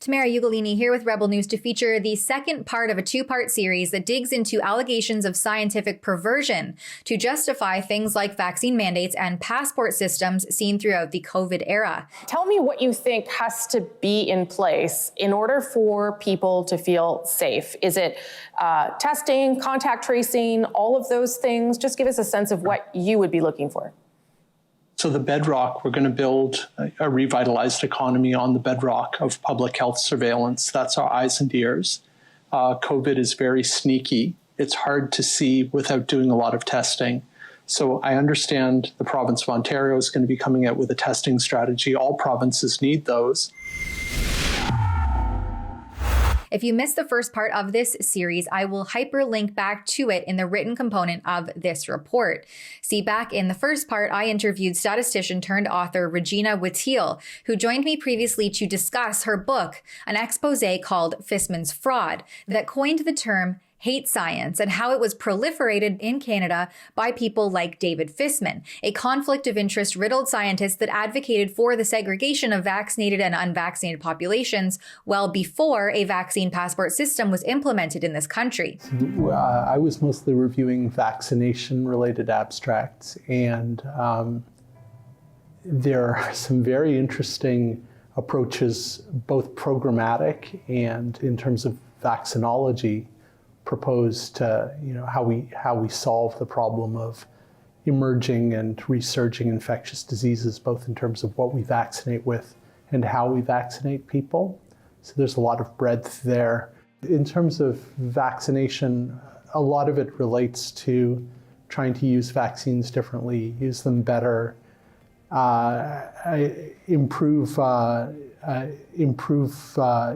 Tamara Ugolini here with Rebel News to feature the second part of a two-part series that digs into allegations of scientific perversion to justify things like vaccine mandates and passport systems seen throughout the COVID era. Tell me what you think has to be in place in order for people to feel safe. Is it testing, contact tracing, all of those things? Just give us a sense of what you would be looking for. So the bedrock, we're going to build a revitalized economy on the bedrock of public health surveillance. That's our eyes and ears. COVID is very sneaky. It's hard to see without doing a lot of testing. So I understand the province of Ontario is going to be coming out with a testing strategy. All provinces need those. If you missed the first part of this series, I will hyperlink back to it in the written component of this report. See, back in the first part, I interviewed statistician turned author Regina Whittiel, who joined me previously to discuss her book, an expose called Fissman's Fraud, that coined the term hate science and how it was proliferated in Canada by people like David Fissman, a conflict of interest riddled scientist that advocated for the segregation of vaccinated and unvaccinated populations well before a vaccine passport system was implemented in this country. I was mostly reviewing vaccination-related abstracts, and there are some very interesting approaches, both programmatic and in terms of vaccinology, proposed to how we solve the problem of emerging and resurging infectious diseases, both in terms of what we vaccinate with and how we vaccinate people. So there's a lot of breadth there. In terms of vaccination, a lot of it relates to trying to use vaccines differently, use them better, improve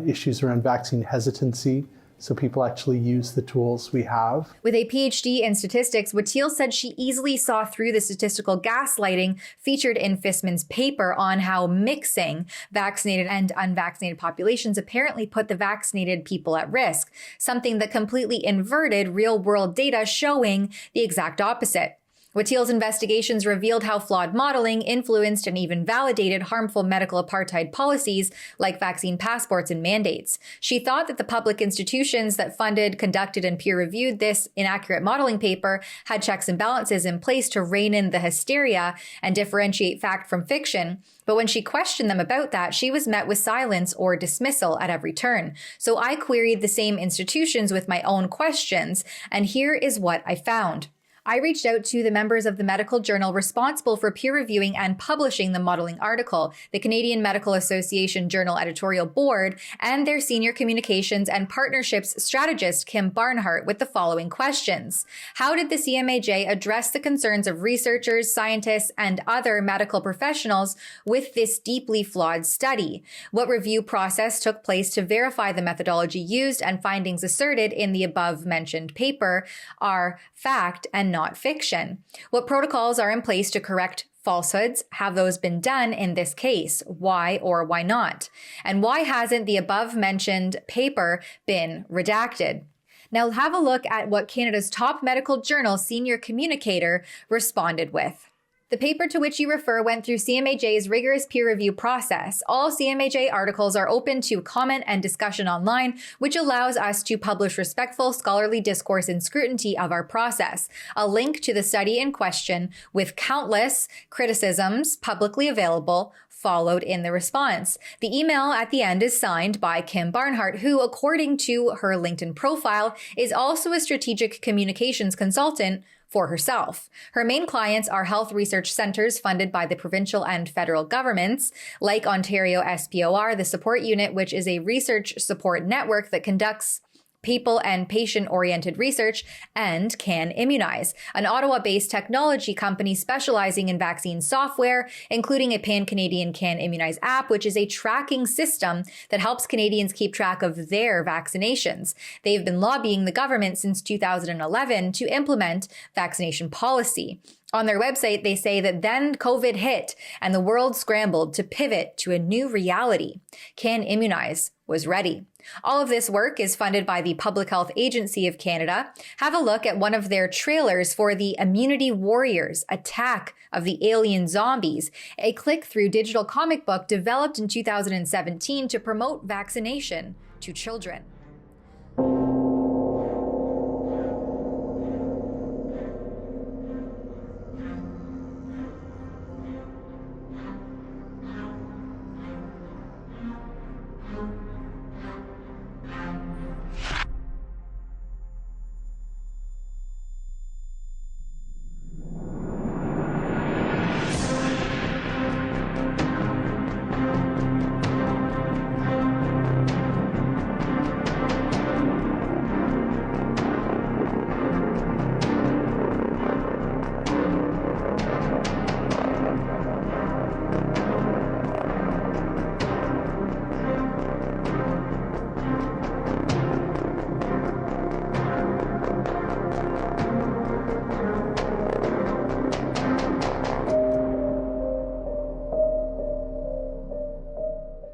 issues around vaccine hesitancy, so people actually use the tools we have. With a PhD in statistics, Whittiel said she easily saw through the statistical gaslighting featured in Fissman's paper on how mixing vaccinated and unvaccinated populations apparently put the vaccinated people at risk, something that completely inverted real-world data showing the exact opposite. Whittiel's investigations revealed how flawed modeling influenced and even validated harmful medical apartheid policies like vaccine passports and mandates. She thought that the public institutions that funded, conducted, and peer-reviewed this inaccurate modeling paper had checks and balances in place to rein in the hysteria and differentiate fact from fiction. But when she questioned them about that, she was met with silence or dismissal at every turn. So I queried the same institutions with my own questions, and here is what I found. I reached out to the members of the medical journal responsible for peer reviewing and publishing the modeling article, the Canadian Medical Association Journal Editorial Board, and their senior communications and partnerships strategist, Kim Barnhart, with the following questions. How did the CMAJ address the concerns of researchers, scientists, and other medical professionals with this deeply flawed study? What review process took place to verify the methodology used and findings asserted in the above-mentioned paper are fact and not fiction? What protocols are in place to correct falsehoods? Have those been done in this case? Why or why not? And why hasn't the above-mentioned paper been redacted? Now have a look at what Canada's top medical journal senior communicator responded with. The paper to which you refer went through CMAJ's rigorous peer review process. All CMAJ articles are open to comment and discussion online, which allows us to publish respectful scholarly discourse and scrutiny of our process. A link to the study in question with countless criticisms publicly available followed in the response. The email at the end is signed by Kim Barnhart, who, according to her LinkedIn profile, is also a strategic communications consultant for herself. Her main clients are health research centres funded by the provincial and federal governments, like Ontario SPOR, the support unit, which is a research support network that conducts people and patient-oriented research, and Can Immunize, an Ottawa-based technology company specializing in vaccine software, including a pan-Canadian Can Immunize app, which is a tracking system that helps Canadians keep track of their vaccinations. They've been lobbying the government since 2011 to implement vaccination policy. On their website, they say that then COVID hit and the world scrambled to pivot to a new reality. Can Immunize was ready. All of this work is funded by the Public Health Agency of Canada. Have a look at one of their trailers for the Immunity Warriors: Attack of the Alien Zombies, a click-through digital comic book developed in 2017 to promote vaccination to children.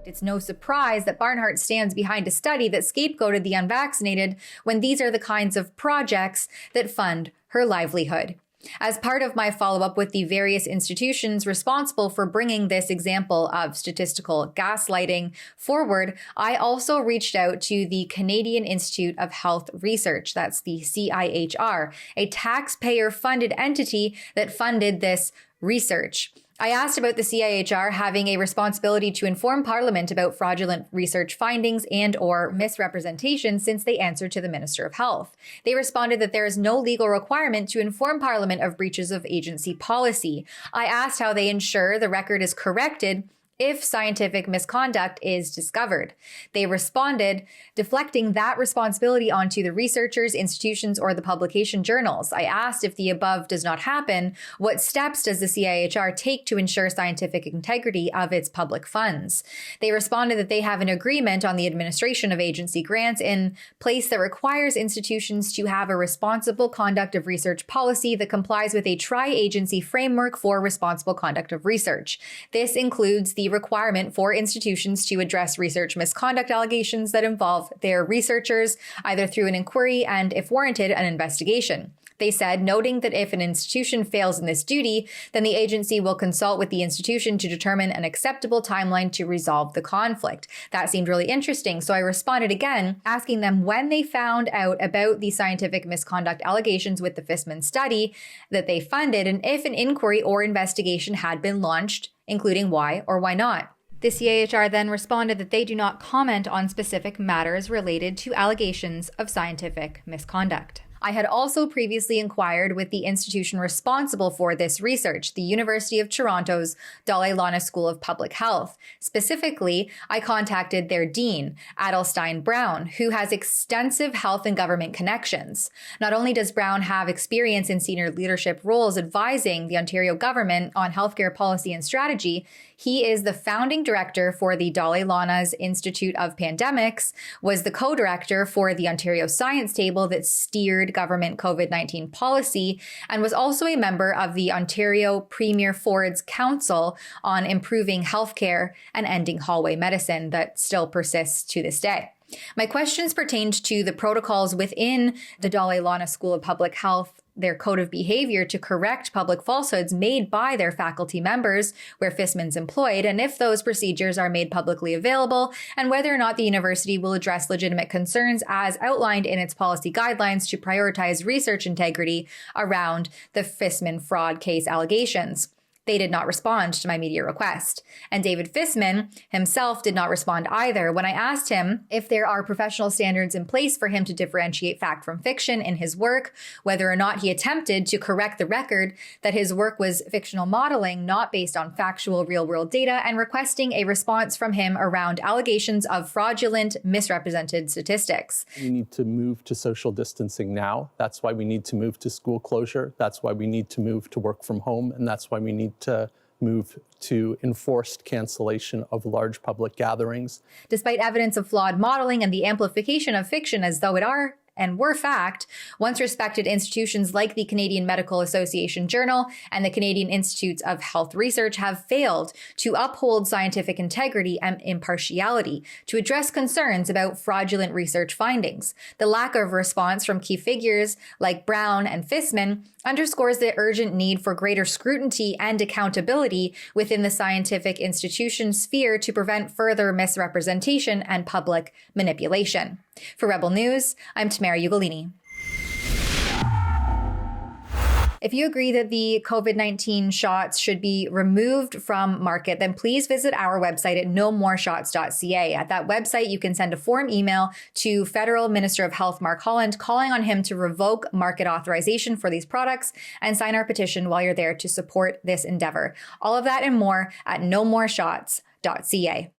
It's no surprise that Barnhart stands behind a study that scapegoated the unvaccinated when these are the kinds of projects that fund her livelihood. As part of my follow-up with the various institutions responsible for bringing this example of statistical gaslighting forward, I also reached out to the Canadian Institute of Health Research, that's the CIHR, a taxpayer-funded entity that funded this research. I asked about the CIHR having a responsibility to inform Parliament about fraudulent research findings and or misrepresentation since they answer to the Minister of Health. They responded that there is no legal requirement to inform Parliament of breaches of agency policy. I asked how they ensure the record is corrected if scientific misconduct is discovered. They responded, deflecting that responsibility onto the researchers, institutions, or the publication journals. I asked if the above does not happen, what steps does the CIHR take to ensure scientific integrity of its public funds? They responded that they have an agreement on the administration of agency grants in place that requires institutions to have a responsible conduct of research policy that complies with a tri-agency framework for responsible conduct of research. This includes the requirement for institutions to address research misconduct allegations that involve their researchers, either through an inquiry and, if warranted, an investigation. They said, noting that if an institution fails in this duty, then the agency will consult with the institution to determine an acceptable timeline to resolve the conflict. That seemed really interesting, so I responded again, asking them when they found out about the scientific misconduct allegations with the Fissman study that they funded, and if an inquiry or investigation had been launched, including why or why not. The CIHR then responded that they do not comment on specific matters related to allegations of scientific misconduct. I had also previously inquired with the institution responsible for this research, the University of Toronto's Dalai Lama School of Public Health. Specifically, I contacted their dean, Adelstein Brown, who has extensive health and government connections. Not only does Brown have experience in senior leadership roles advising the Ontario government on healthcare policy and strategy, he is the founding director for the Dalai Lama's Institute of Pandemics, was the co-director for the Ontario Science Table that steered government COVID-19 policy, and was also a member of the Ontario Premier Ford's Council on Improving Healthcare and Ending Hallway Medicine that still persists to this day. My questions pertained to the protocols within the Dalai Lama School of Public Health, their code of behavior to correct public falsehoods made by their faculty members where Fissman's employed, and if those procedures are made publicly available, and whether or not the university will address legitimate concerns as outlined in its policy guidelines to prioritize research integrity around the Fissman fraud case allegations. They did not respond to my media request. And David Fissman himself did not respond either. When I asked him if there are professional standards in place for him to differentiate fact from fiction in his work, whether or not he attempted to correct the record that his work was fictional modeling, not based on factual real-world data, and requesting a response from him around allegations of fraudulent, misrepresented statistics. We need to move to social distancing now. That's why we need to move to school closure. That's why we need to move to work from home. And that's why we need to move to enforced cancellation of large public gatherings. Despite evidence of flawed modeling and the amplification of fiction as though it are and were fact, once respected institutions like the Canadian Medical Association Journal and the Canadian Institutes of Health Research have failed to uphold scientific integrity and impartiality to address concerns about fraudulent research findings. The lack of response from key figures like Brown and Fissman underscores the urgent need for greater scrutiny and accountability within the scientific institution sphere to prevent further misrepresentation and public manipulation. For Rebel News, I'm Tamara Ugolini. If you agree that the COVID-19 shots should be removed from market, then please visit our website at nomoreshots.ca. At that website, you can send a form email to Federal Minister of Health Mark Holland calling on him to revoke market authorization for these products and sign our petition while you're there to support this endeavor. All of that and more at nomoreshots.ca.